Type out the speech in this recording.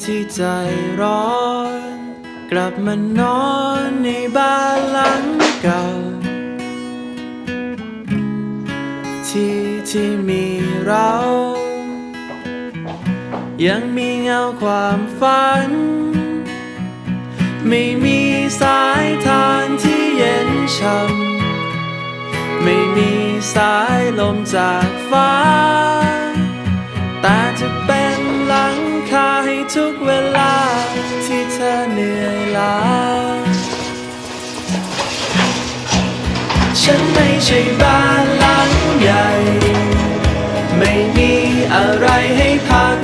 ที่ใจร้อนกลับมานอนในบ้านหลังเก่าที่มีเรายังมีเงาความฝันไม่มีสายทานที่เย็นช่ำไม่มีสายลมจากฟ้าแต่จะเป็นหลังคาให้ทุกเวลาที่เธอเหนื่อยล้าฉันไม่ใช่บ้านหลังใหญ่ไม่มีอะไรให้พัก